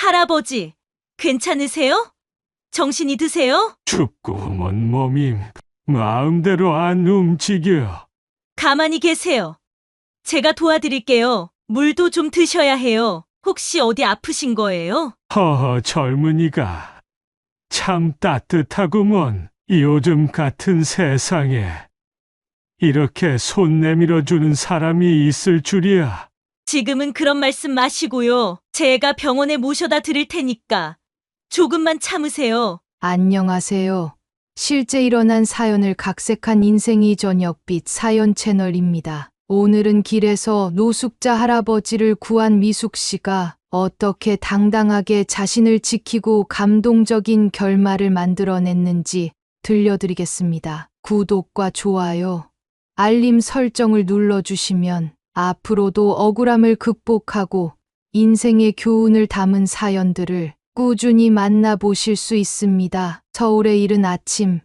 할아버지, 괜찮으세요? 정신이 드세요? 춥고먼 몸이 마음대로 안 움직여. 가만히 계세요. 제가 도와드릴게요. 물도 좀 드셔야 해요. 혹시 어디 아프신 거예요? 허허 젊은이가 참 따뜻하구먼. 요즘 같은 세상에 이렇게 손 내밀어 주는 사람이 있을 줄이야. 지금은 그런 말씀 마시고요. 제가 병원에 모셔다 드릴 테니까 조금만 참으세요. 안녕하세요. 실제 일어난 사연을 각색한 인생이 저녁빛 사연 채널입니다. 오늘은 길에서 노숙자 할아버지를 구한 미숙 씨가 어떻게 당당하게 자신을 지키고 감동적인 결말을 만들어냈는지 들려드리겠습니다. 구독과 좋아요, 알림 설정을 눌러주시면 앞으로도 억울함을 극복하고 인생의 교훈을 담은 사연들을 꾸준히 만나보실 수 있습니다. 서울의 이른 아침,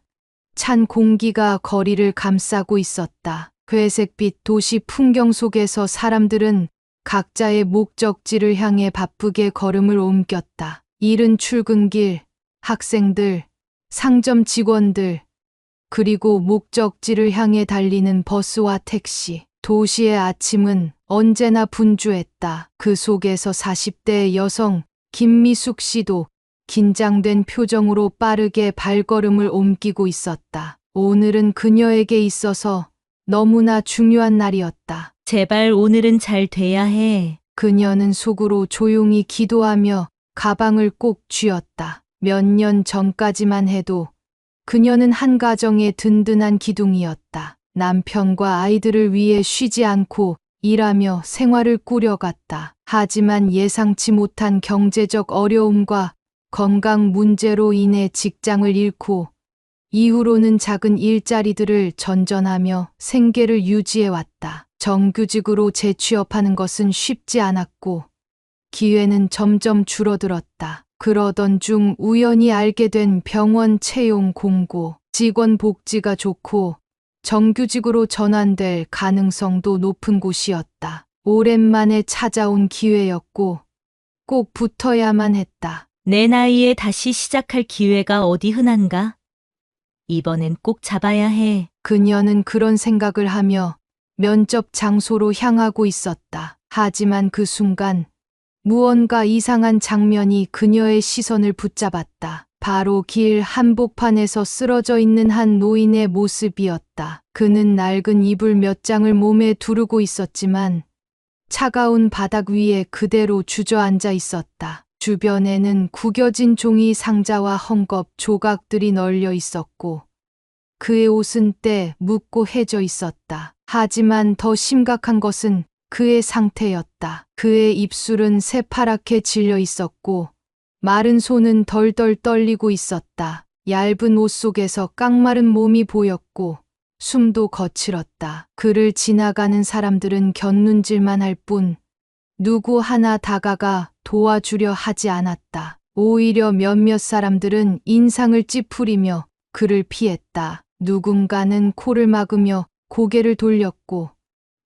찬 공기가 거리를 감싸고 있었다. 회색빛 도시 풍경 속에서 사람들은 각자의 목적지를 향해 바쁘게 걸음을 옮겼다. 이른 출근길, 학생들, 상점 직원들, 그리고 목적지를 향해 달리는 버스와 택시. 도시의 아침은 언제나 분주했다. 그 속에서 40대 여성 김미숙 씨도 긴장된 표정으로 빠르게 발걸음을 옮기고 있었다. 오늘은 그녀에게 있어서 너무나 중요한 날이었다. 제발 오늘은 잘 돼야 해. 그녀는 속으로 조용히 기도하며 가방을 꼭 쥐었다. 몇 년 전까지만 해도 그녀는 한 가정의 든든한 기둥이었다. 남편과 아이들을 위해 쉬지 않고 일하며 생활을 꾸려갔다. 하지만 예상치 못한 경제적 어려움과 건강 문제로 인해 직장을 잃고 이후로는 작은 일자리들을 전전하며 생계를 유지해왔다. 정규직으로 재취업하는 것은 쉽지 않았고 기회는 점점 줄어들었다. 그러던 중 우연히 알게 된 병원 채용 공고. 직원 복지가 좋고 정규직으로 전환될 가능성도 높은 곳이었다. 오랜만에 찾아온 기회였고 꼭 붙어야만 했다. 내 나이에 다시 시작할 기회가 어디 흔한가? 이번엔 꼭 잡아야 해. 그녀는 그런 생각을 하며 면접 장소로 향하고 있었다. 하지만 그 순간 무언가 이상한 장면이 그녀의 시선을 붙잡았다. 바로 길 한복판에서 쓰러져 있는 한 노인의 모습이었다. 그는 낡은 이불 몇 장을 몸에 두르고 있었지만 차가운 바닥 위에 그대로 주저앉아 있었다. 주변에는 구겨진 종이 상자와 헝겊 조각들이 널려 있었고 그의 옷은 때 묻고 해져 있었다. 하지만 더 심각한 것은 그의 상태였다. 그의 입술은 새파랗게 질려 있었고 마른 손은 덜덜 떨리고 있었다. 얇은 옷 속에서 깡마른 몸이 보였고 숨도 거칠었다. 그를 지나가는 사람들은 곁눈질만 할 뿐 누구 하나 다가가 도와주려 하지 않았다. 오히려 몇몇 사람들은 인상을 찌푸리며 그를 피했다. 누군가는 코를 막으며 고개를 돌렸고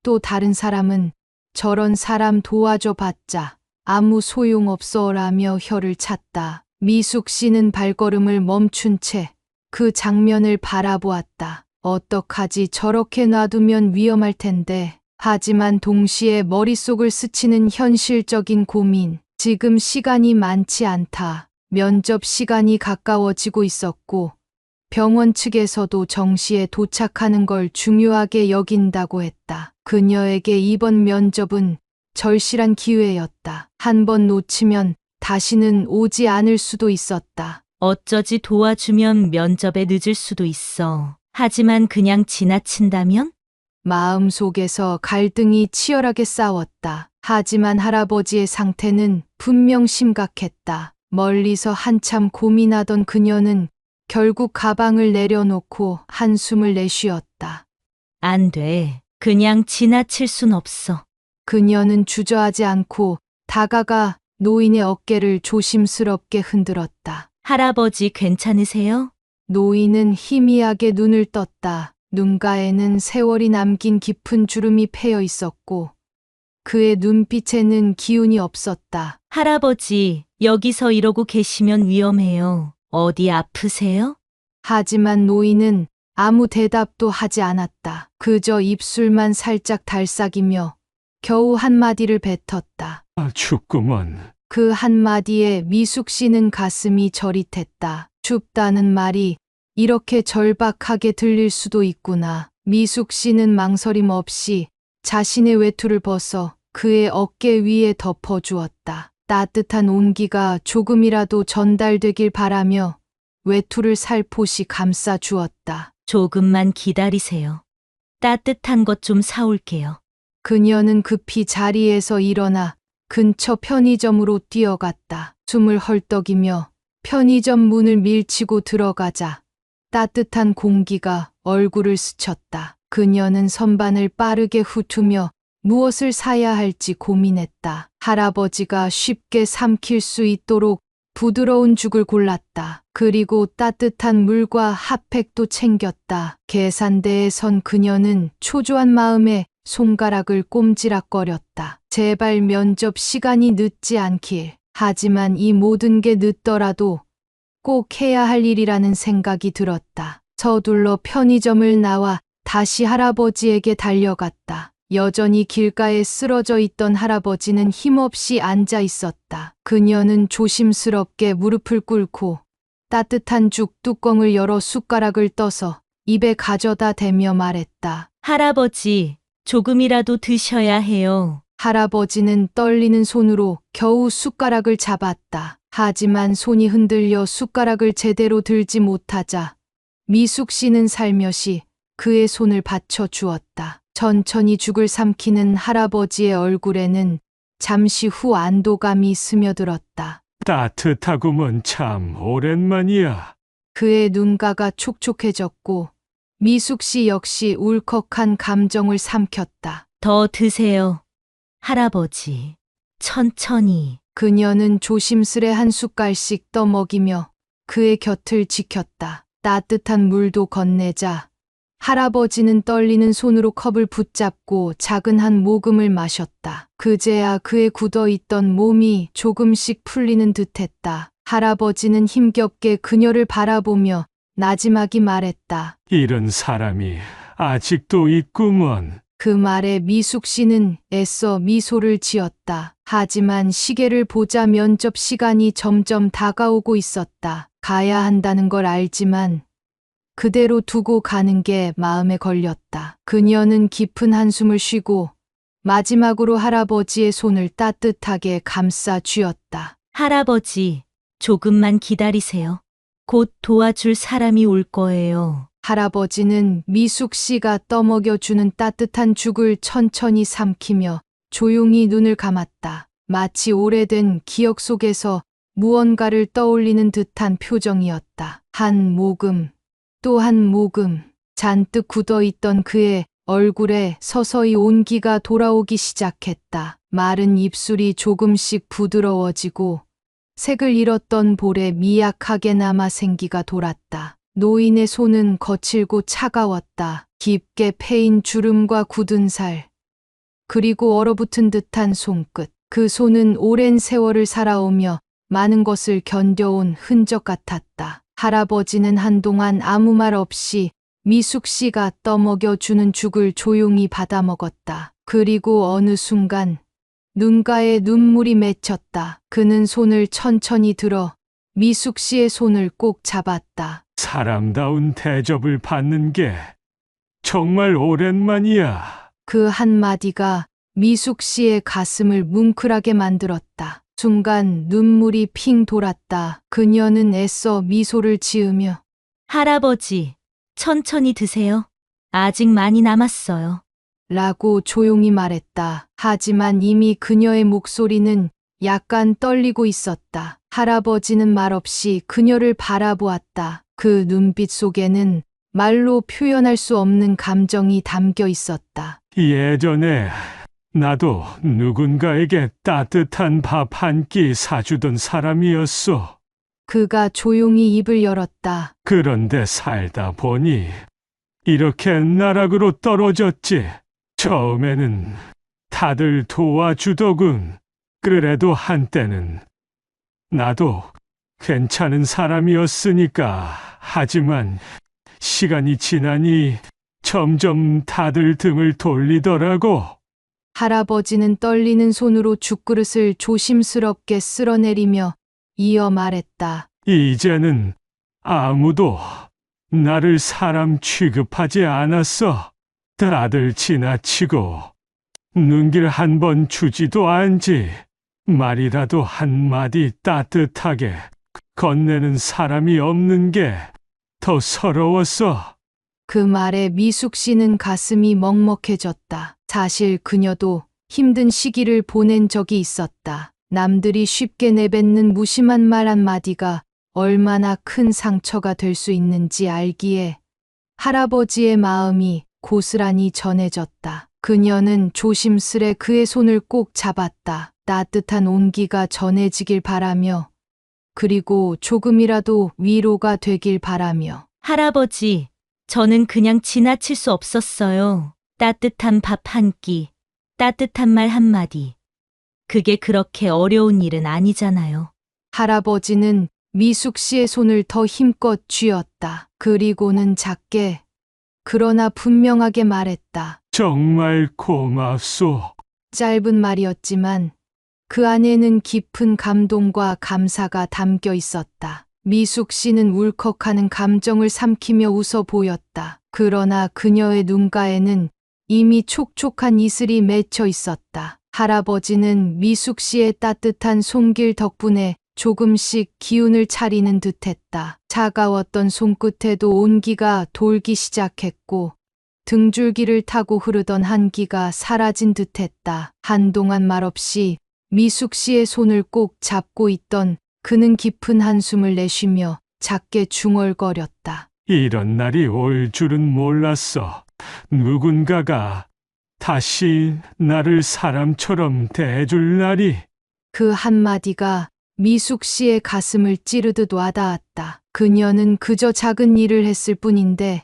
또 다른 사람은 저런 사람 도와줘 봤자 아무 소용없어라며 혀를 찼다. 미숙 씨는 발걸음을 멈춘 채 그 장면을 바라보았다. 어떡하지, 저렇게 놔두면 위험할 텐데. 하지만 동시에 머릿속을 스치는 현실적인 고민. 지금 시간이 많지 않다. 면접 시간이 가까워지고 있었고 병원 측에서도 정시에 도착하는 걸 중요하게 여긴다고 했다. 그녀에게 이번 면접은 절실한 기회였다. 한 번 놓치면 다시는 오지 않을 수도 있었다. 어쩌지 도와주면 면접에 늦을 수도 있어. 하지만 그냥 지나친다면? 마음속에서 갈등이 치열하게 싸웠다. 하지만 할아버지의 상태는 분명 심각했다. 멀리서 한참 고민하던 그녀는 결국 가방을 내려놓고 한숨을 내쉬었다. 안 돼. 그냥 지나칠 순 없어. 그녀는 주저하지 않고 다가가 노인의 어깨를 조심스럽게 흔들었다. 할아버지 괜찮으세요? 노인은 희미하게 눈을 떴다. 눈가에는 세월이 남긴 깊은 주름이 패여 있었고 그의 눈빛에는 기운이 없었다. 할아버지, 여기서 이러고 계시면 위험해요. 어디 아프세요? 하지만 노인은 아무 대답도 하지 않았다. 그저 입술만 살짝 달싹이며 겨우 한마디를 뱉었다. 춥구먼. 그 한마디에 미숙 씨는 가슴이 저릿했다. 춥다는 말이 이렇게 절박하게 들릴 수도 있구나. 미숙 씨는 망설임 없이 자신의 외투를 벗어 그의 어깨 위에 덮어주었다. 따뜻한 온기가 조금이라도 전달되길 바라며 외투를 살포시 감싸주었다. 조금만 기다리세요. 따뜻한 것 좀 사올게요. 그녀는 급히 자리에서 일어나 근처 편의점으로 뛰어갔다. 숨을 헐떡이며 편의점 문을 밀치고 들어가자 따뜻한 공기가 얼굴을 스쳤다. 그녀는 선반을 빠르게 훑으며 무엇을 사야 할지 고민했다. 할아버지가 쉽게 삼킬 수 있도록 부드러운 죽을 골랐다. 그리고 따뜻한 물과 핫팩도 챙겼다. 계산대에 선 그녀는 초조한 마음에 손가락을 꼼지락거렸다. 제발 면접 시간이 늦지 않길. 하지만 이 모든 게 늦더라도 꼭 해야 할 일이라는 생각이 들었다. 서둘러 편의점을 나와 다시 할아버지에게 달려갔다. 여전히 길가에 쓰러져 있던 할아버지는 힘없이 앉아 있었다. 그녀는 조심스럽게 무릎을 꿇고 따뜻한 죽 뚜껑을 열어 숟가락을 떠서 입에 가져다 대며 말했다. 할아버지, 조금이라도 드셔야 해요. 할아버지는 떨리는 손으로 겨우 숟가락을 잡았다. 하지만 손이 흔들려 숟가락을 제대로 들지 못하자 미숙 씨는 살며시 그의 손을 받쳐 주었다. 천천히 죽을 삼키는 할아버지의 얼굴에는 잠시 후 안도감이 스며들었다. 따뜻하구먼. 참 오랜만이야. 그의 눈가가 촉촉해졌고 미숙 씨 역시 울컥한 감정을 삼켰다. 더 드세요. 할아버지, 천천히. 그녀는 조심스레 한 숟갈씩 떠먹이며 그의 곁을 지켰다. 따뜻한 물도 건네자 할아버지는 떨리는 손으로 컵을 붙잡고 작은 한 모금을 마셨다. 그제야 그의 굳어있던 몸이 조금씩 풀리는 듯했다. 할아버지는 힘겹게 그녀를 바라보며 나지막이 말했다. 이런 사람이 아직도 있구먼. 그 말에 미숙 씨는 애써 미소를 지었다. 하지만 시계를 보자 면접 시간이 점점 다가오고 있었다. 가야 한다는 걸 알지만 그대로 두고 가는 게 마음에 걸렸다. 그녀는 깊은 한숨을 쉬고 마지막으로 할아버지의 손을 따뜻하게 감싸 쥐었다. 할아버지, 조금만 기다리세요. 곧 도와줄 사람이 올 거예요. 할아버지는 미숙 씨가 떠먹여주는 따뜻한 죽을 천천히 삼키며 조용히 눈을 감았다. 마치 오래된 기억 속에서 무언가를 떠올리는 듯한 표정이었다. 한 모금, 또 한 모금, 잔뜩 굳어있던 그의 얼굴에 서서히 온기가 돌아오기 시작했다. 마른 입술이 조금씩 부드러워지고 색을 잃었던 볼에 미약하게나마 생기가 돌았다. 노인의 손은 거칠고 차가웠다. 깊게 패인 주름과 굳은 살, 그리고 얼어붙은 듯한 손끝. 그 손은 오랜 세월을 살아오며 많은 것을 견뎌온 흔적 같았다. 할아버지는 한동안 아무 말 없이 미숙 씨가 떠먹여 주는 죽을 조용히 받아 먹었다. 그리고 어느 순간 눈가에 눈물이 맺혔다. 그는 손을 천천히 들어 미숙 씨의 손을 꼭 잡았다. 사람다운 대접을 받는 게 정말 오랜만이야. 그 한마디가 미숙 씨의 가슴을 뭉클하게 만들었다. 순간 눈물이 핑 돌았다. 그녀는 애써 미소를 지으며 할아버지, 천천히 드세요. 아직 많이 남았어요. 라고 조용히 말했다. 하지만 이미 그녀의 목소리는 약간 떨리고 있었다. 할아버지는 말없이 그녀를 바라보았다. 그 눈빛 속에는 말로 표현할 수 없는 감정이 담겨 있었다. 예전에 나도 누군가에게 따뜻한 밥 한 끼 사주던 사람이었어. 그가 조용히 입을 열었다. 그런데 살다 보니 이렇게 나락으로 떨어졌지. 처음에는 다들 도와주더군. 그래도 한때는 나도 괜찮은 사람이었으니까. 하지만 시간이 지나니 점점 다들 등을 돌리더라고. 할아버지는 떨리는 손으로 죽그릇을 조심스럽게 쓸어내리며 이어 말했다. 이제는 아무도 나를 사람 취급하지 않았어. 다들 지나치고 눈길 한 번 주지도 않지. 말이라도 한마디 따뜻하게 건네는 사람이 없는 게 더 서러웠어. 그 말에 미숙 씨는 가슴이 먹먹해졌다. 사실 그녀도 힘든 시기를 보낸 적이 있었다. 남들이 쉽게 내뱉는 무심한 말 한마디가 얼마나 큰 상처가 될 수 있는지 알기에 할아버지의 마음이 고스란히 전해졌다. 그녀는 조심스레 그의 손을 꼭 잡았다. 따뜻한 온기가 전해지길 바라며 그리고 조금이라도 위로가 되길 바라며. 할아버지, 저는 그냥 지나칠 수 없었어요. 따뜻한 밥 한 끼, 따뜻한 말 한마디. 그게 그렇게 어려운 일은 아니잖아요. 할아버지는 미숙 씨의 손을 더 힘껏 쥐었다. 그리고는 작게 그러나 분명하게 말했다. 정말 고맙소. 짧은 말이었지만 그 안에는 깊은 감동과 감사가 담겨 있었다. 미숙 씨는 울컥하는 감정을 삼키며 웃어 보였다. 그러나 그녀의 눈가에는 이미 촉촉한 이슬이 맺혀 있었다. 할아버지는 미숙 씨의 따뜻한 손길 덕분에 조금씩 기운을 차리는 듯했다. 차가웠던 손끝에도 온기가 돌기 시작했고 등줄기를 타고 흐르던 한기가 사라진 듯했다. 한동안 말없이 미숙 씨의 손을 꼭 잡고 있던 그는 깊은 한숨을 내쉬며 작게 중얼거렸다. 이런 날이 올 줄은 몰랐어. 누군가가 다시 나를 사람처럼 대해줄 날이. 그 한마디가 미숙 씨의 가슴을 찌르듯 와닿았다. 그녀는 그저 작은 일을 했을 뿐인데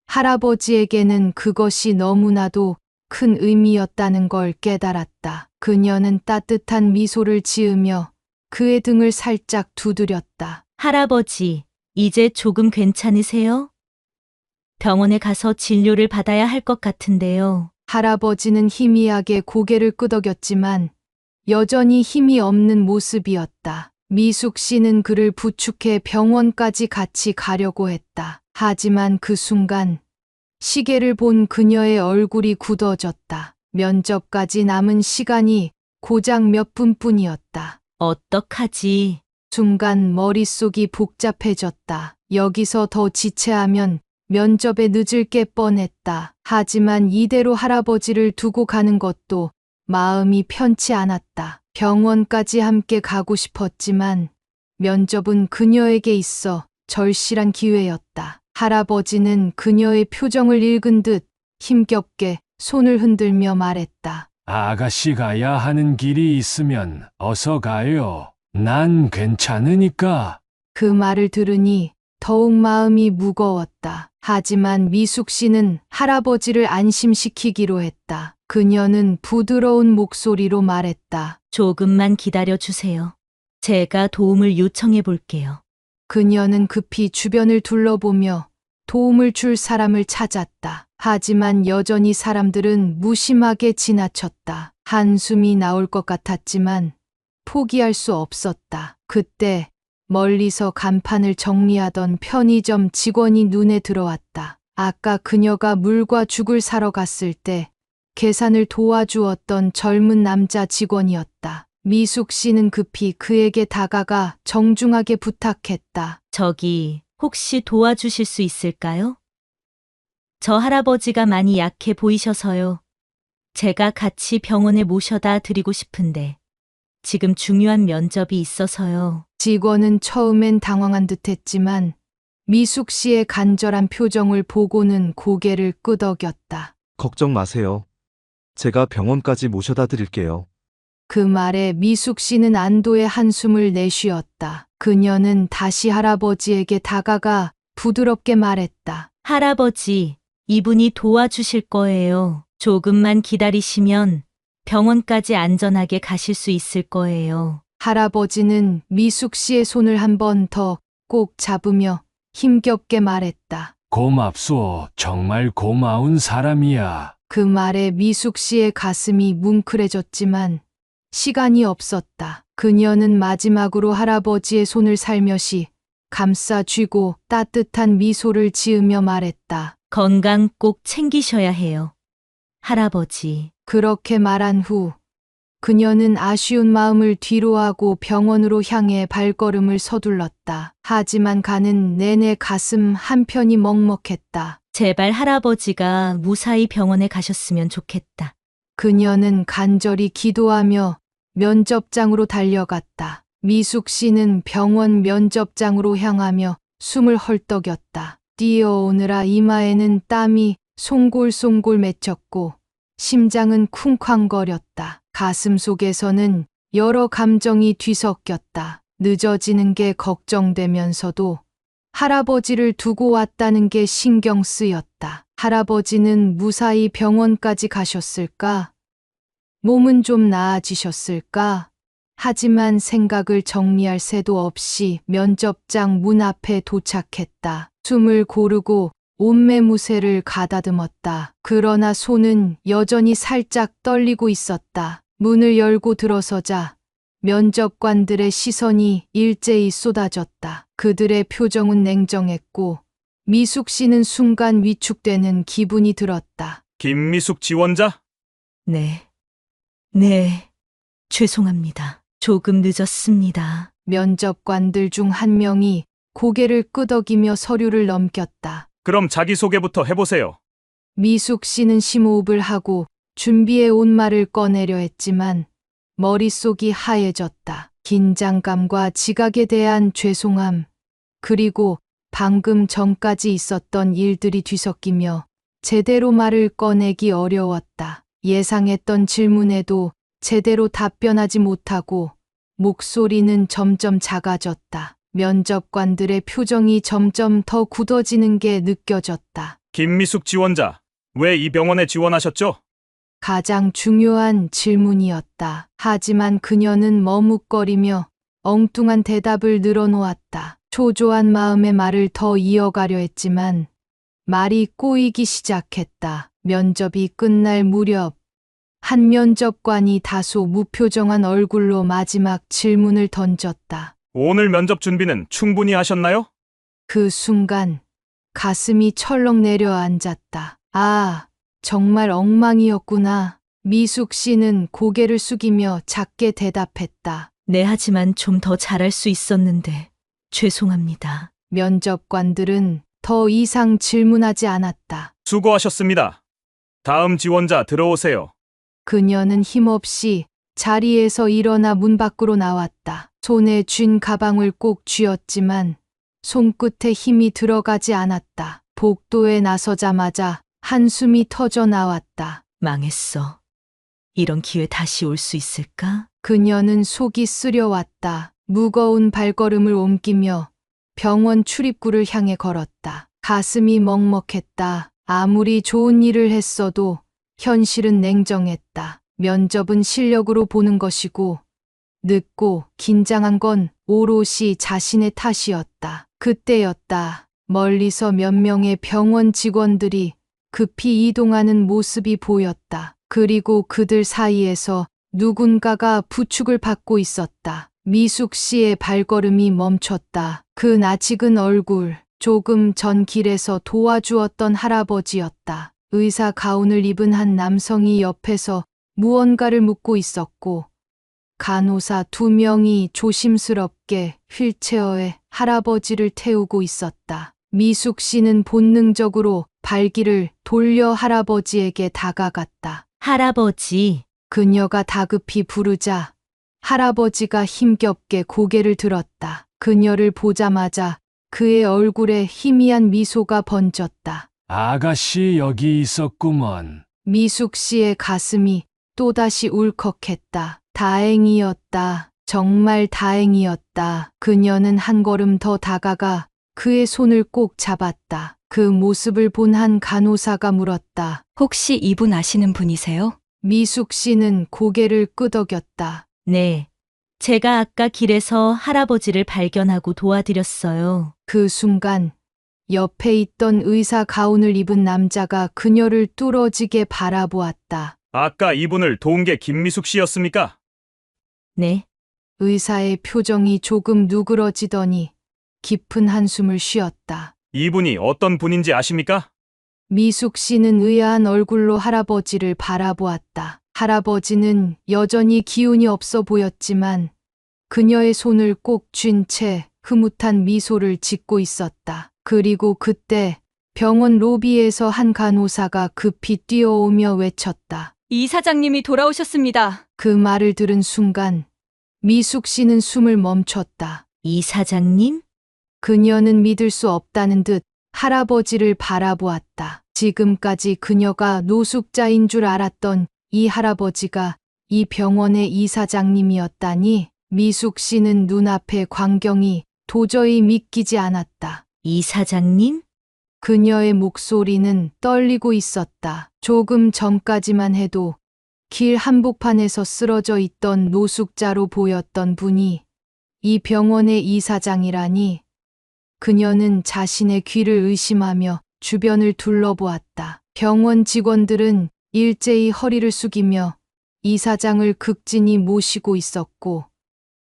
할아버지에게는 그것이 너무나도 큰 의미였다는 걸 깨달았다. 그녀는 따뜻한 미소를 지으며 그의 등을 살짝 두드렸다. 할아버지, 이제 조금 괜찮으세요? 병원에 가서 진료를 받아야 할 것 같은데요. 할아버지는 희미하게 고개를 끄덕였지만 여전히 힘이 없는 모습이었다. 미숙 씨는 그를 부축해 병원까지 같이 가려고 했다. 하지만 그 순간 시계를 본 그녀의 얼굴이 굳어졌다. 면접까지 남은 시간이 고작 몇 분뿐이었다. 어떡하지? 순간 머릿속이 복잡해졌다. 여기서 더 지체하면 면접에 늦을 게 뻔했다. 하지만 이대로 할아버지를 두고 가는 것도 마음이 편치 않았다. 병원까지 함께 가고 싶었지만 면접은 그녀에게 있어 절실한 기회였다. 할아버지는 그녀의 표정을 읽은 듯 힘겹게 손을 흔들며 말했다. 아가씨 가야 하는 길이 있으면 어서 가요. 난 괜찮으니까. 그 말을 들으니 더욱 마음이 무거웠다. 하지만 미숙 씨는 할아버지를 안심시키기로 했다. 그녀는 부드러운 목소리로 말했다. 조금만 기다려 주세요. 제가 도움을 요청해 볼게요. 그녀는 급히 주변을 둘러보며 도움을 줄 사람을 찾았다. 하지만 여전히 사람들은 무심하게 지나쳤다. 한숨이 나올 것 같았지만 포기할 수 없었다. 그때 멀리서 간판을 정리하던 편의점 직원이 눈에 들어왔다. 아까 그녀가 물과 죽을 사러 갔을 때 계산을 도와주었던 젊은 남자 직원이었다. 미숙 씨는 급히 그에게 다가가 정중하게 부탁했다. 저기, 혹시 도와주실 수 있을까요? 저 할아버지가 많이 약해 보이셔서요. 제가 같이 병원에 모셔다 드리고 싶은데 지금 중요한 면접이 있어서요. 직원은 처음엔 당황한 듯했지만 미숙 씨의 간절한 표정을 보고는 고개를 끄덕였다. 걱정 마세요. 제가 병원까지 모셔다 드릴게요. 그 말에 미숙 씨는 안도의 한숨을 내쉬었다. 그녀는 다시 할아버지에게 다가가 부드럽게 말했다. 할아버지, 이분이 도와주실 거예요. 조금만 기다리시면 병원까지 안전하게 가실 수 있을 거예요. 할아버지는 미숙 씨의 손을 한 번 더 꼭 잡으며 힘겹게 말했다. 고맙소. 정말 고마운 사람이야. 그 말에 미숙 씨의 가슴이 뭉클해졌지만 시간이 없었다. 그녀는 마지막으로 할아버지의 손을 살며시 감싸 쥐고 따뜻한 미소를 지으며 말했다. 건강 꼭 챙기셔야 해요. 할아버지. 그렇게 말한 후 그녀는 아쉬운 마음을 뒤로하고 병원으로 향해 발걸음을 서둘렀다. 하지만 가는 내내 가슴 한편이 먹먹했다. 제발 할아버지가 무사히 병원에 가셨으면 좋겠다. 그녀는 간절히 기도하며 면접장으로 달려갔다. 미숙 씨는 병원 면접장으로 향하며 숨을 헐떡였다. 뛰어오느라 이마에는 땀이 송골송골 맺혔고 심장은 쿵쾅거렸다. 가슴 속에서는 여러 감정이 뒤섞였다. 늦어지는 게 걱정되면서도 할아버지를 두고 왔다는 게 신경 쓰였다. 할아버지는 무사히 병원까지 가셨을까? 몸은 좀 나아지셨을까? 하지만 생각을 정리할 새도 없이 면접장 문 앞에 도착했다. 숨을 고르고 옷매무새를 가다듬었다. 그러나 손은 여전히 살짝 떨리고 있었다. 문을 열고 들어서자 면접관들의 시선이 일제히 쏟아졌다. 그들의 표정은 냉정했고 미숙 씨는 순간 위축되는 기분이 들었다. 김미숙 지원자? 네. 네. 죄송합니다. 조금 늦었습니다. 면접관들 중 한 명이 고개를 끄덕이며 서류를 넘겼다. 그럼 자기소개부터 해보세요. 미숙 씨는 심호흡을 하고 준비해 온 말을 꺼내려 했지만 머릿속이 하얘졌다. 긴장감과 지각에 대한 죄송함, 그리고 방금 전까지 있었던 일들이 뒤섞이며 제대로 말을 꺼내기 어려웠다. 예상했던 질문에도 제대로 답변하지 못하고 목소리는 점점 작아졌다. 면접관들의 표정이 점점 더 굳어지는 게 느껴졌다. 김미숙 지원자, 왜 이 병원에 지원하셨죠? 가장 중요한 질문이었다. 하지만 그녀는 머뭇거리며 엉뚱한 대답을 늘어놓았다. 초조한 마음의 말을 더 이어가려 했지만 말이 꼬이기 시작했다. 면접이 끝날 무렵 한 면접관이 다소 무표정한 얼굴로 마지막 질문을 던졌다. 오늘 면접 준비는 충분히 하셨나요? 그 순간 가슴이 철렁 내려앉았다. 아, 정말 엉망이었구나. 미숙 씨는 고개를 숙이며 작게 대답했다. 네, 하지만 좀 더 잘할 수 있었는데 죄송합니다. 면접관들은 더 이상 질문하지 않았다. 수고하셨습니다. 다음 지원자 들어오세요. 그녀는 힘없이 자리에서 일어나 문 밖으로 나왔다. 손에 쥔 가방을 꼭 쥐었지만 손끝에 힘이 들어가지 않았다. 복도에 나서자마자 한숨이 터져 나왔다. 망했어. 이런 기회 다시 올 수 있을까? 그녀는 속이 쓰려왔다. 무거운 발걸음을 옮기며 병원 출입구를 향해 걸었다. 가슴이 먹먹했다. 아무리 좋은 일을 했어도 현실은 냉정했다. 면접은 실력으로 보는 것이고 늦고 긴장한 건 오롯이 자신의 탓이었다. 그때였다. 멀리서 몇 명의 병원 직원들이 급히 이동하는 모습이 보였다. 그리고 그들 사이에서 누군가가 부축을 받고 있었다. 미숙 씨의 발걸음이 멈췄다. 그 낯익은 얼굴, 조금 전 길에서 도와주었던 할아버지였다. 의사 가운을 입은 한 남성이 옆에서 무언가를 묻고 있었고 간호사 2명이 조심스럽게 휠체어에 할아버지를 태우고 있었다. 미숙 씨는 본능적으로 발길을 돌려 할아버지에게 다가갔다. 할아버지. 그녀가 다급히 부르자 할아버지가 힘겹게 고개를 들었다. 그녀를 보자마자 그의 얼굴에 희미한 미소가 번졌다. 아가씨 여기 있었구먼. 미숙 씨의 가슴이 또다시 울컥했다. 다행이었다. 정말 다행이었다. 그녀는 한 걸음 더 다가가 그의 손을 꼭 잡았다. 그 모습을 본 한 간호사가 물었다. 혹시 이분 아시는 분이세요? 미숙 씨는 고개를 끄덕였다. 네. 제가 아까 길에서 할아버지를 발견하고 도와드렸어요. 그 순간 옆에 있던 의사 가운을 입은 남자가 그녀를 뚫어지게 바라보았다. 아까 이분을 도운 게 김미숙 씨였습니까? 네. 의사의 표정이 조금 누그러지더니 깊은 한숨을 쉬었다. 이분이 어떤 분인지 아십니까? 미숙 씨는 의아한 얼굴로 할아버지를 바라보았다. 할아버지는 여전히 기운이 없어 보였지만 그녀의 손을 꼭 쥔 채 흐뭇한 미소를 짓고 있었다. 그리고 그때 병원 로비에서 한 간호사가 급히 뛰어오며 외쳤다. 이 사장님이 돌아오셨습니다. 그 말을 들은 순간 미숙 씨는 숨을 멈췄다. 이 사장님? 그녀는 믿을 수 없다는 듯 할아버지를 바라보았다. 지금까지 그녀가 노숙자인 줄 알았던 이 할아버지가 이 병원의 이사장님이었다니 미숙 씨는 눈앞의 광경이 도저히 믿기지 않았다. 이 사장님? 그녀의 목소리는 떨리고 있었다. 조금 전까지만 해도 길 한복판에서 쓰러져 있던 노숙자로 보였던 분이 이 병원의 이사장이라니. 그녀는 자신의 귀를 의심하며 주변을 둘러보았다. 병원 직원들은 일제히 허리를 숙이며 이사장을 극진히 모시고 있었고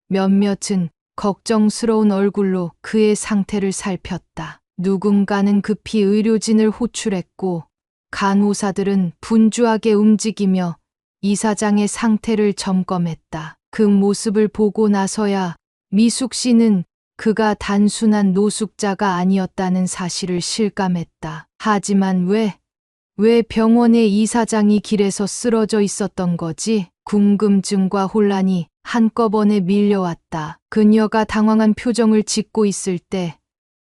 몇몇은 걱정스러운 얼굴로 그의 상태를 살폈다. 누군가는 급히 의료진을 호출했고 간호사들은 분주하게 움직이며 이사장의 상태를 점검했다. 그 모습을 보고 나서야 미숙 씨는 그가 단순한 노숙자가 아니었다는 사실을 실감했다. 하지만 왜 병원의 이사장이 길에서 쓰러져 있었던 거지? 궁금증과 혼란이 한꺼번에 밀려왔다. 그녀가 당황한 표정을 짓고 있을 때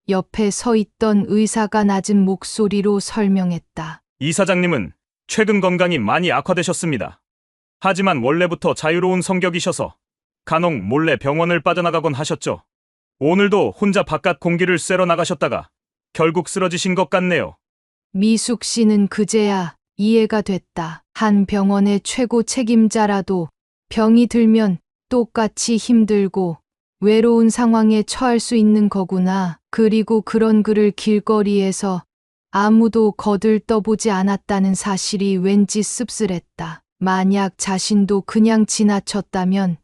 옆에 서 있던 의사가 낮은 목소리로 설명했다. 이 사장님은 최근 건강이 많이 악화되셨습니다. 하지만 원래부터 자유로운 성격이셔서 간혹 몰래 병원을 빠져나가곤 하셨죠. 오늘도 혼자 바깥 공기를 쐬러 나가셨다가 결국 쓰러지신 것 같네요. 미숙 씨는 그제야 이해가 됐다. 한 병원의 최고 책임자라도 병이 들면 똑같이 힘들고 외로운 상황에 처할 수 있는 거구나. 그리고 그런 그를 길거리에서 아무도 거들떠보지 않았다는 사실이 왠지 씁쓸했다. 만약 자신도 그냥 지나쳤다면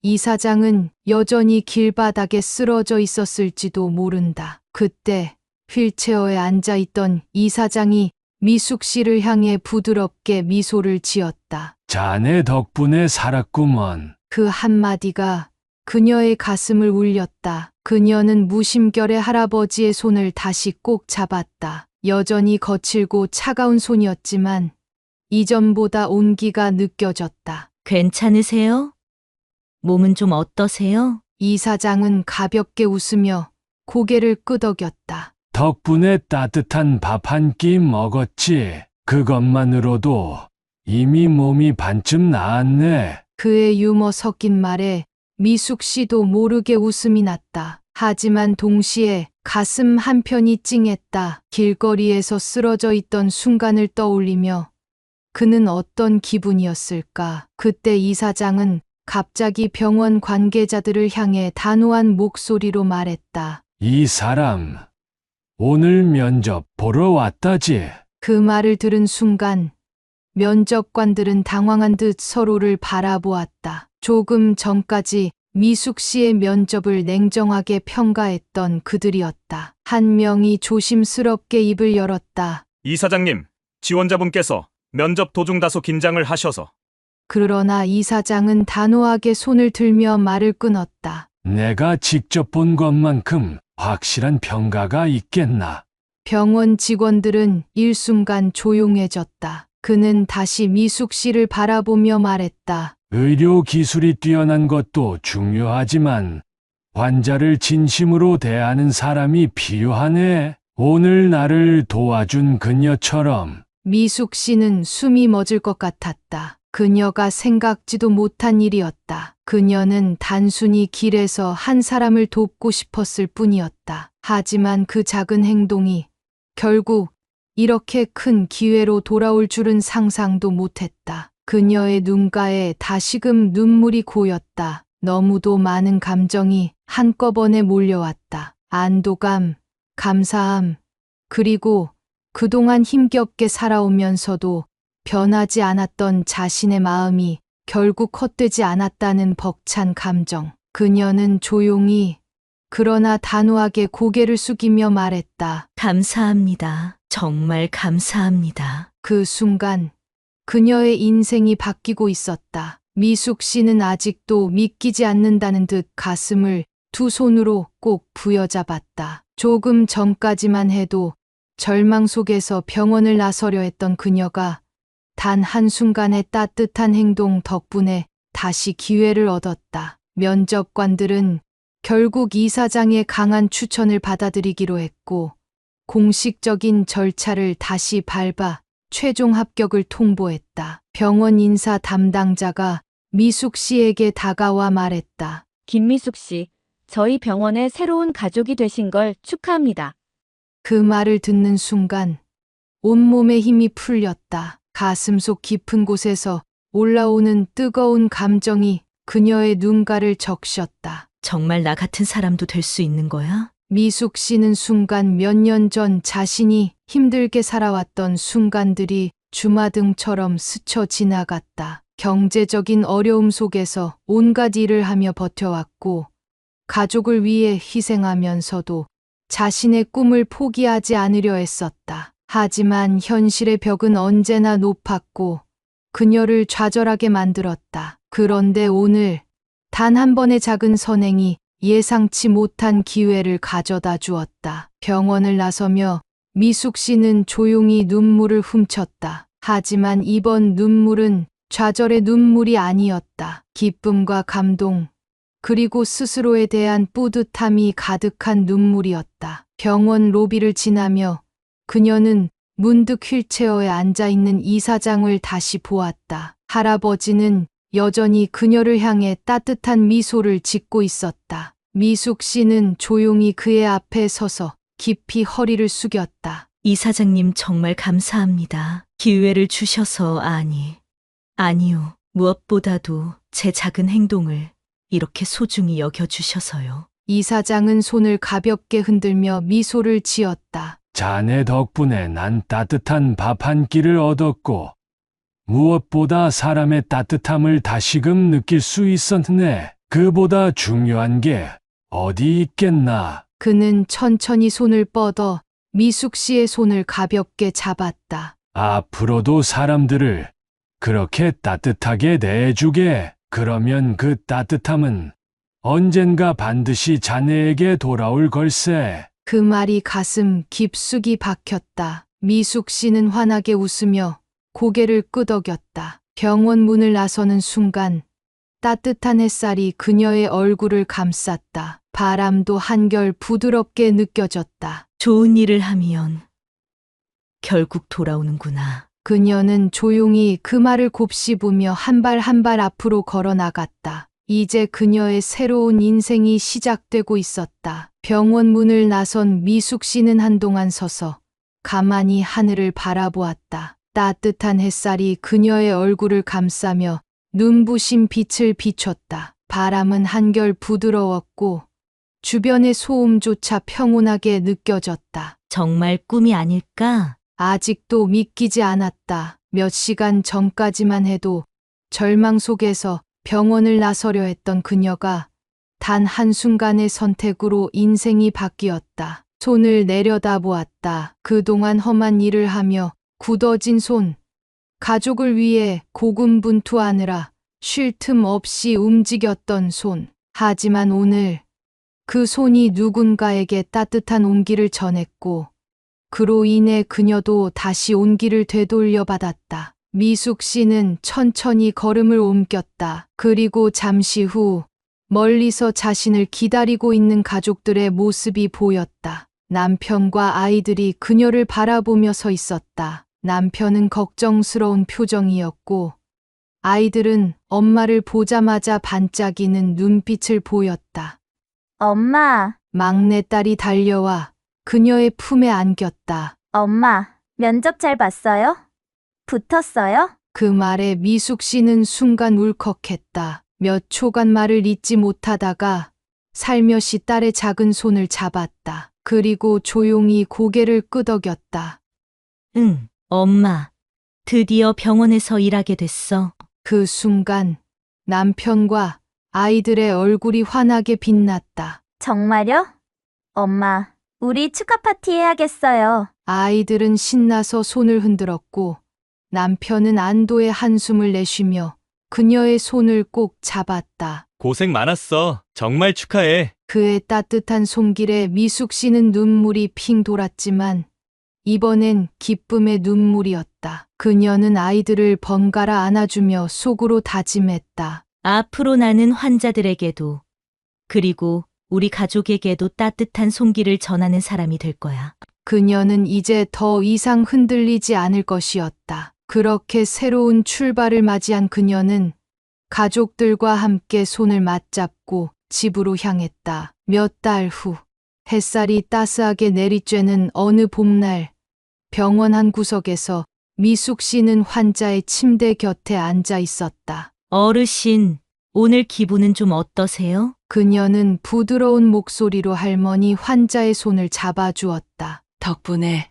이 사장은 여전히 길바닥에 쓰러져 있었을지도 모른다. 그때 휠체어에 앉아있던 이 사장이 미숙 씨를 향해 부드럽게 미소를 지었다. 자네 덕분에 살았구먼. 그 한마디가 그녀의 가슴을 울렸다. 그녀는 무심결에 할아버지의 손을 다시 꼭 잡았다. 여전히 거칠고 차가운 손이었지만 이전보다 온기가 느껴졌다. 괜찮으세요? 몸은 좀 어떠세요? 이 사장은 가볍게 웃으며 고개를 끄덕였다. 덕분에 따뜻한 밥 한 끼 먹었지. 그것만으로도 이미 몸이 반쯤 나았네. 그의 유머 섞인 말에 미숙 씨도 모르게 웃음이 났다. 하지만 동시에 가슴 한편이 찡했다. 길거리에서 쓰러져 있던 순간을 떠올리며 그는 어떤 기분이었을까? 그때 이 사장은 갑자기 병원 관계자들을 향해 단호한 목소리로 말했다. 이 사람, 오늘 면접 보러 왔다지. 그 말을 들은 순간 면접관들은 당황한 듯 서로를 바라보았다. 조금 전까지 미숙 씨의 면접을 냉정하게 평가했던 그들이었다. 한 명이 조심스럽게 입을 열었다. 이 사장님, 지원자분께서 면접 도중 다소 긴장을 하셔서. 그러나 이 사장은 단호하게 손을 들며 말을 끊었다. 내가 직접 본 것만큼 확실한 평가가 있겠나. 병원 직원들은 일순간 조용해졌다. 그는 다시 미숙 씨를 바라보며 말했다. 의료 기술이 뛰어난 것도 중요하지만 환자를 진심으로 대하는 사람이 필요하네. 오늘 나를 도와준 그녀처럼. 미숙 씨는 숨이 멎을 것 같았다. 그녀가 생각지도 못한 일이었다. 그녀는 단순히 길에서 한 사람을 돕고 싶었을 뿐이었다. 하지만 그 작은 행동이 결국 이렇게 큰 기회로 돌아올 줄은 상상도 못했다. 그녀의 눈가에 다시금 눈물이 고였다. 너무도 많은 감정이 한꺼번에 몰려왔다. 안도감, 감사함, 그리고 그동안 힘겹게 살아오면서도 변하지 않았던 자신의 마음이 결국 헛되지 않았다는 벅찬 감정. 그녀는 조용히 그러나 단호하게 고개를 숙이며 말했다. 감사합니다. 정말 감사합니다. 그 순간 그녀의 인생이 바뀌고 있었다. 미숙 씨는 아직도 믿기지 않는다는 듯 가슴을 두 손으로 꼭 부여잡았다. 조금 전까지만 해도 절망 속에서 병원을 나서려 했던 그녀가 단 한순간의 따뜻한 행동 덕분에 다시 기회를 얻었다. 면접관들은 결국 이사장의 강한 추천을 받아들이기로 했고 공식적인 절차를 다시 밟아 최종 합격을 통보했다. 병원 인사 담당자가 미숙 씨에게 다가와 말했다. 김미숙 씨, 저희 병원의 새로운 가족이 되신 걸 축하합니다. 그 말을 듣는 순간 온몸에 힘이 풀렸다. 가슴속 깊은 곳에서 올라오는 뜨거운 감정이 그녀의 눈가를 적셨다. 정말 나 같은 사람도 될 수 있는 거야? 미숙 씨는 순간 몇 년 전 자신이 힘들게 살아왔던 순간들이 주마등처럼 스쳐 지나갔다. 경제적인 어려움 속에서 온갖 일을 하며 버텨왔고 가족을 위해 희생하면서도 자신의 꿈을 포기하지 않으려 했었다. 하지만 현실의 벽은 언제나 높았고 그녀를 좌절하게 만들었다. 그런데 오늘 단 한 번의 작은 선행이 예상치 못한 기회를 가져다 주었다. 병원을 나서며 미숙 씨는 조용히 눈물을 훔쳤다. 하지만 이번 눈물은 좌절의 눈물이 아니었다. 기쁨과 감동, 그리고 스스로에 대한 뿌듯함이 가득한 눈물이었다. 병원 로비를 지나며 그녀는 문득 휠체어에 앉아 있는 이사장을 다시 보았다. 할아버지는 여전히 그녀를 향해 따뜻한 미소를 짓고 있었다. 미숙 씨는 조용히 그의 앞에 서서 깊이 허리를 숙였다. 이사장님 정말 감사합니다. 기회를 주셔서 아니요. 무엇보다도 제 작은 행동을 이렇게 소중히 여겨주셔서요. 이사장은 손을 가볍게 흔들며 미소를 지었다. 자네 덕분에 난 따뜻한 밥 한 끼를 얻었고 무엇보다 사람의 따뜻함을 다시금 느낄 수 있었네. 그보다 중요한 게 어디 있겠나. 그는 천천히 손을 뻗어 미숙 씨의 손을 가볍게 잡았다. 앞으로도 사람들을 그렇게 따뜻하게 대해주게. 그러면 그 따뜻함은 언젠가 반드시 자네에게 돌아올 걸세. 그 말이 가슴 깊숙이 박혔다. 미숙 씨는 환하게 웃으며 고개를 끄덕였다. 병원 문을 나서는 순간 따뜻한 햇살이 그녀의 얼굴을 감쌌다. 바람도 한결 부드럽게 느껴졌다. 좋은 일을 하면 결국 돌아오는구나. 그녀는 조용히 그 말을 곱씹으며 한 발 한 발 앞으로 걸어 나갔다. 이제 그녀의 새로운 인생이 시작되고 있었다. 병원 문을 나선 미숙 씨는 한동안 서서 가만히 하늘을 바라보았다. 따뜻한 햇살이 그녀의 얼굴을 감싸며 눈부신 빛을 비췄다. 바람은 한결 부드러웠고 주변의 소음조차 평온하게 느껴졌다. 정말 꿈이 아닐까? 아직도 믿기지 않았다. 몇 시간 전까지만 해도 절망 속에서 병원을 나서려 했던 그녀가 단 한순간의 선택으로 인생이 바뀌었다. 손을 내려다보았다. 그동안 험한 일을 하며 굳어진 손, 가족을 위해 고군분투하느라 쉴 틈 없이 움직였던 손. 하지만 오늘 그 손이 누군가에게 따뜻한 온기를 전했고 그로 인해 그녀도 다시 온기를 되돌려 받았다. 미숙 씨는 천천히 걸음을 옮겼다. 그리고 잠시 후 멀리서 자신을 기다리고 있는 가족들의 모습이 보였다. 남편과 아이들이 그녀를 바라보며 서 있었다. 남편은 걱정스러운 표정이었고 아이들은 엄마를 보자마자 반짝이는 눈빛을 보였다. 엄마, 막내딸이 달려와 그녀의 품에 안겼다. 엄마, 면접 잘 봤어요? 붙었어요? 그 말에 미숙 씨는 순간 울컥했다. 몇 초간 말을 잇지 못하다가 살며시 딸의 작은 손을 잡았다. 그리고 조용히 고개를 끄덕였다. 응, 엄마. 드디어 병원에서 일하게 됐어. 그 순간 남편과 아이들의 얼굴이 환하게 빛났다. 정말요? 엄마, 우리 축하 파티 해야겠어요. 아이들은 신나서 손을 흔들었고 남편은 안도의 한숨을 내쉬며 그녀의 손을 꼭 잡았다. 고생 많았어. 정말 축하해. 그의 따뜻한 손길에 미숙 씨는 눈물이 핑 돌았지만 이번엔 기쁨의 눈물이었다. 그녀는 아이들을 번갈아 안아주며 속으로 다짐했다. 앞으로 나는 환자들에게도, 그리고 우리 가족에게도 따뜻한 손길을 전하는 사람이 될 거야. 그녀는 이제 더 이상 흔들리지 않을 것이었다. 그렇게 새로운 출발을 맞이한 그녀는 가족들과 함께 손을 맞잡고 집으로 향했다. 몇 달 후, 햇살이 따스하게 내리쬐는 어느 봄날, 병원 한 구석에서 미숙 씨는 환자의 침대 곁에 앉아 있었다. 어르신, 오늘 기분은 좀 어떠세요? 그녀는 부드러운 목소리로 할머니 환자의 손을 잡아주었다. 덕분에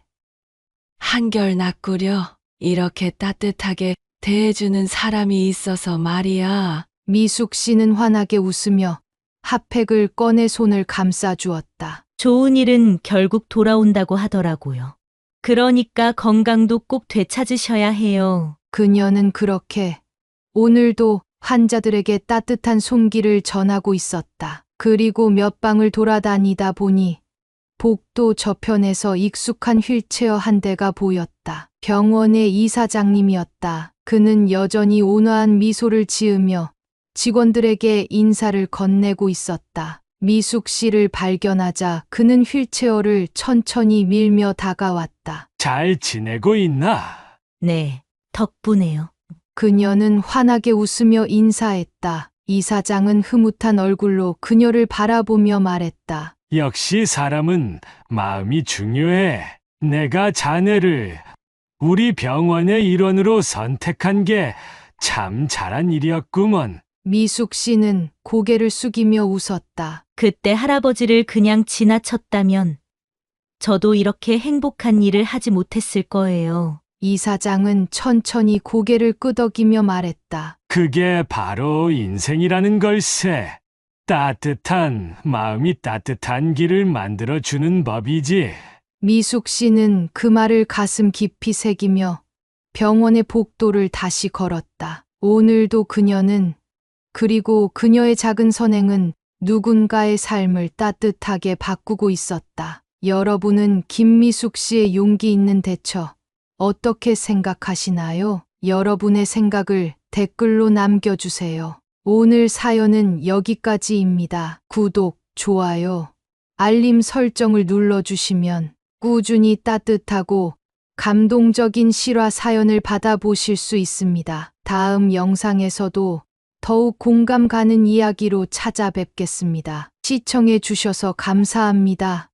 한결 낫구려. 이렇게 따뜻하게 대해주는 사람이 있어서 말이야. 미숙 씨는 환하게 웃으며 핫팩을 꺼내 손을 감싸주었다. 좋은 일은 결국 돌아온다고 하더라고요. 그러니까 건강도 꼭 되찾으셔야 해요. 그녀는 그렇게 오늘도 환자들에게 따뜻한 손길을 전하고 있었다. 그리고 몇 방을 돌아다니다 보니 복도 저편에서 익숙한 휠체어 한 대가 보였다. 병원의 이사장님이었다. 그는 여전히 온화한 미소를 지으며 직원들에게 인사를 건네고 있었다. 미숙 씨를 발견하자 그는 휠체어를 천천히 밀며 다가왔다. 잘 지내고 있나? 네, 덕분에요. 그녀는 환하게 웃으며 인사했다. 이사장은 흐뭇한 얼굴로 그녀를 바라보며 말했다. 역시 사람은 마음이 중요해. 내가 자네를 우리 병원의 일원으로 선택한 게 참 잘한 일이었구먼. 미숙 씨는 고개를 숙이며 웃었다. 그때 할아버지를 그냥 지나쳤다면 저도 이렇게 행복한 일을 하지 못했을 거예요. 이사장은 천천히 고개를 끄덕이며 말했다. 그게 바로 인생이라는 걸세. 따뜻한 마음이 따뜻한 길을 만들어주는 법이지. 미숙 씨는 그 말을 가슴 깊이 새기며 병원의 복도를 다시 걸었다. 오늘도 그녀는, 그리고 그녀의 작은 선행은 누군가의 삶을 따뜻하게 바꾸고 있었다. 여러분은 김미숙 씨의 용기 있는 대처 어떻게 생각하시나요? 여러분의 생각을 댓글로 남겨주세요. 오늘 사연은 여기까지입니다. 구독, 좋아요, 알림 설정을 눌러주시면 꾸준히 따뜻하고 감동적인 실화 사연을 받아보실 수 있습니다. 다음 영상에서도 더욱 공감 가는 이야기로 찾아뵙겠습니다. 시청해 주셔서 감사합니다.